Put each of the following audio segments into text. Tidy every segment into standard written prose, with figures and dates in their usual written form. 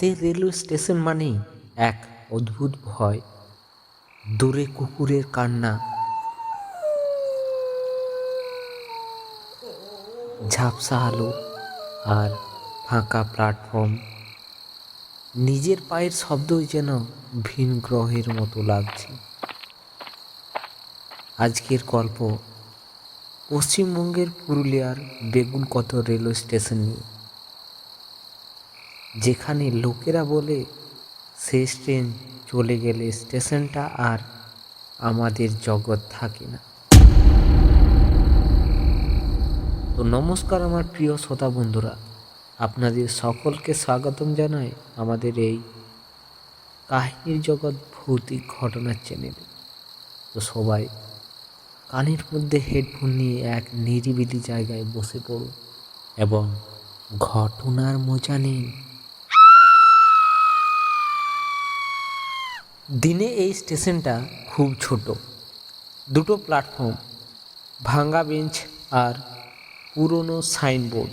রাতের railway station মানেই এক অদ্ভুত ভয়। দূরে কুকুরের কান্না, ঝাপসা আলো আর ফাঁকা প্ল্যাটফর্ম। নিজের পায়ের শব্দই যেন ভিন গ্রহের মতো লাগছে। আজকের গল্প পশ্চিমবঙ্গের পুরুলিয়ার বেগুনকত রেলওয়ে স্টেশন নিয়ে, যেখানে লোকেরা বলে শেষ ট্রেন চলে গেলে স্টেশনটা আর আমাদের জগৎ থাকে না। তো নমস্কার আমার প্রিয় শ্রোতা বন্ধুরা, আপনাদের সকলকে স্বাগতম জানাই আমাদের এই কাহিনীর জগৎ ভৌতিক ঘটনার চ্যানেলে। তো সবাই কানের মধ্যে হেডফোন নিয়ে এক নিরিবিলি জায়গায় বসে পড়ুন এবং ঘটনার মজা নিন। দিনে এই স্টেশনটা খুব ছোট, দুটো প্ল্যাটফর্ম, ভাঙা বেঞ্চ আর পুরনো সাইনবোর্ড।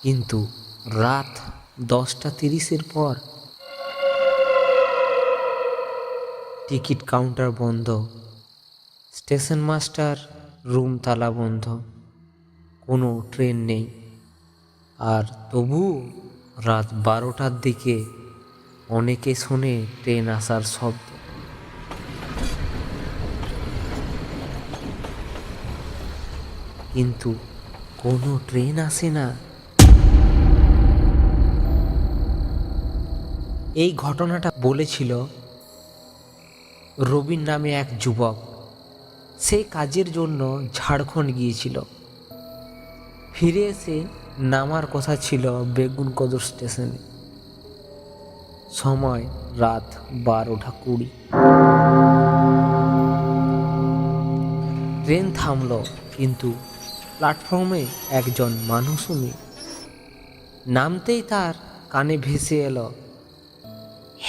কিন্তু রাত 10:30 পর টিকিট কাউন্টার বন্ধ, স্টেশন মাস্টার রুম তালা বন্ধ, কোনো ট্রেন নেই। আর তবুও রাত 12টার দিকে অনেকে শোনে ট্রেন আসার শব্দ। কিন্তু কোনো ট্রেন আসে না। এই ঘটনাটা বলেছিল রবিন নামে এক যুবক। সে কাজের জন্য ঝাড়খণ্ড গিয়েছিল। ফিরে এসে নামার কথা ছিল বেগুনকোদর স্টেশনে। সময় রাত 12:20। ট্রেন থামল, কিন্তু প্ল্যাটফর্মে একজন মানুষও নেই। নামতেই তার কানে ভেসে এলো,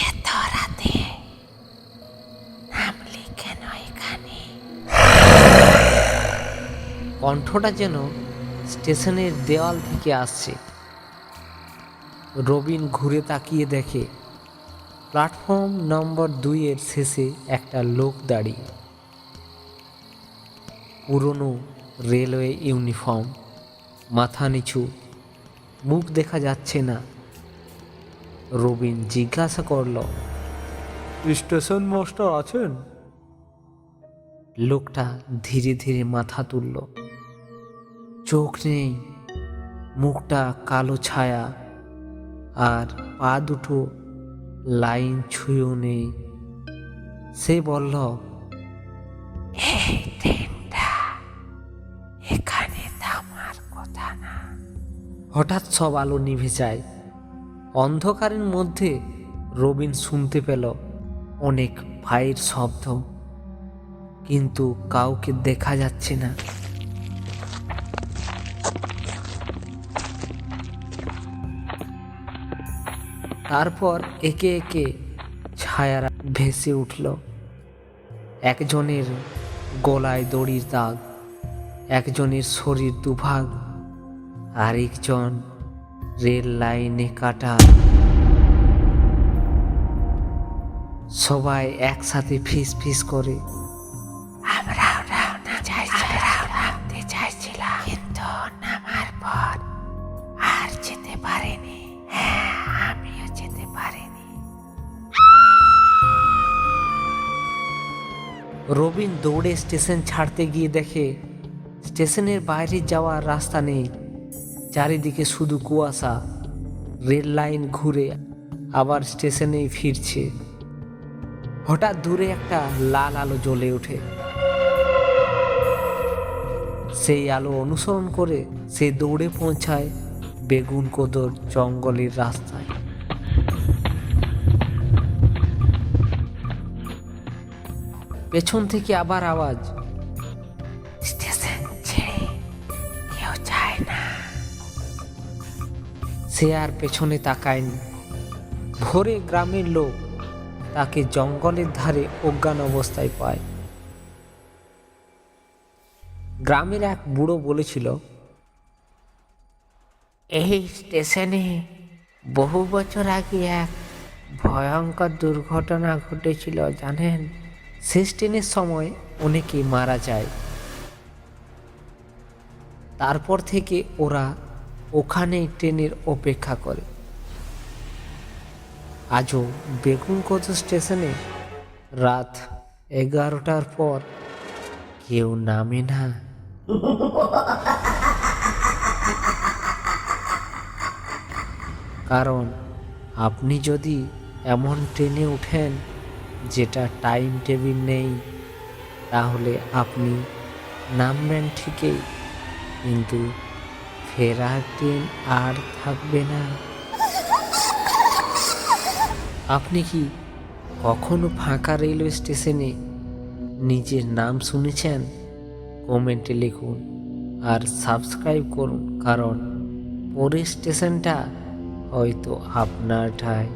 এত রাতে নামলি কেন এখানে? কণ্ঠটা যেন স্টেশনের দেওয়াল থেকে আসছে। রবিন ঘুরে তাকিয়ে দেখে প্ল্যাটফর্ম নম্বর 2-এর শেষে একটা লোক দাঁড়িয়ে। পুরনো রেলওয়ে ইউনিফর্ম, মাথা নিচু, মুখ দেখা যাচ্ছে না। রবিন জিজ্ঞাসা করল, স্টেশন মাস্টার আছেন? লোকটা ধীরে ধীরে মাথা তুলল। চোখ নেই, মুখটা কালো ছায়া, আর পা দুটো লাইন ছুঁয়েও নেই। সে বলল, এই ট্রেনটা এখানে থামার কথা না। হঠাৎ সব আলো নিভে যায়। অন্ধকারের মধ্যে রবিন শুনতে পেল অনেক পায়ের শব্দ, কিন্তু কাউকে দেখা যাচ্ছে না। তারপর একে একে ছায়ারা ভেসে উঠল। একজনের গলায় দড়ির দাগ, একজনের শরীর দুভাগ, আরেকজন রেল লাইনে কাটা। সবাই একসাথে ফিস ফিস করে, আমরাও নামতে চাইছিলাম, কিন্তু নামার পর আর যেতে পারিনি। হ্যাঁ, আমিও যেতে পারিনি। রবিন দৌড়ে স্টেশন ছাড়তে গিয়ে দেখে স্টেশনের বাইরে যাওয়ার রাস্তা নেই। চারিদিকে শুধু কুয়াশা। রেল লাইন ঘুরে আবার স্টেশনেই ফিরছে। হঠাৎ দূরে একটা লাল আলো জ্বলে ওঠে। সেই আলো অনুসরণ করে সে দৌড়ে পৌঁছায় বেগুনকোদর জঙ্গলের রাস্তায়। পেছন থেকে আবার আওয়াজ, স্টেশন ছেড়ে কেউ যায় না। সে আর পেছনে তাকায়নি। ভোরে গ্রামের লোক তাকে জঙ্গলের ধারে অজ্ঞান অবস্থায় পায়। গ্রামের এক বুড়ো বলেছিল, এই স্টেশনে বহু বছর আগে এক ভয়ঙ্কর দুর্ঘটনা ঘটেছিল জানেন। শেষ ট্রেনের সময় অনেকেই মারা যায়। তারপর থেকে ওরা ওখানেই ট্রেনের অপেক্ষা করে। আজও বেগুনকোচ স্টেশনে রাত 11টার পর কেউ নামে না। কারণ আপনি যদি এমন ট্রেনে উঠেন যেটা টাইম টেবিল নেই, তাহলে আপনি নামবেন ঠিকই, কিন্তু ফেরার ট্রেন আর থাকবে না। আপনি কি কখনো ফাঁকা রেলওয়ে স্টেশনে নিজের নাম শুনেছেন? কমেন্টে লিখুন আর সাবস্ক্রাইব করুন, কারণ পরের স্টেশনটা হয়তো আপনারটাই।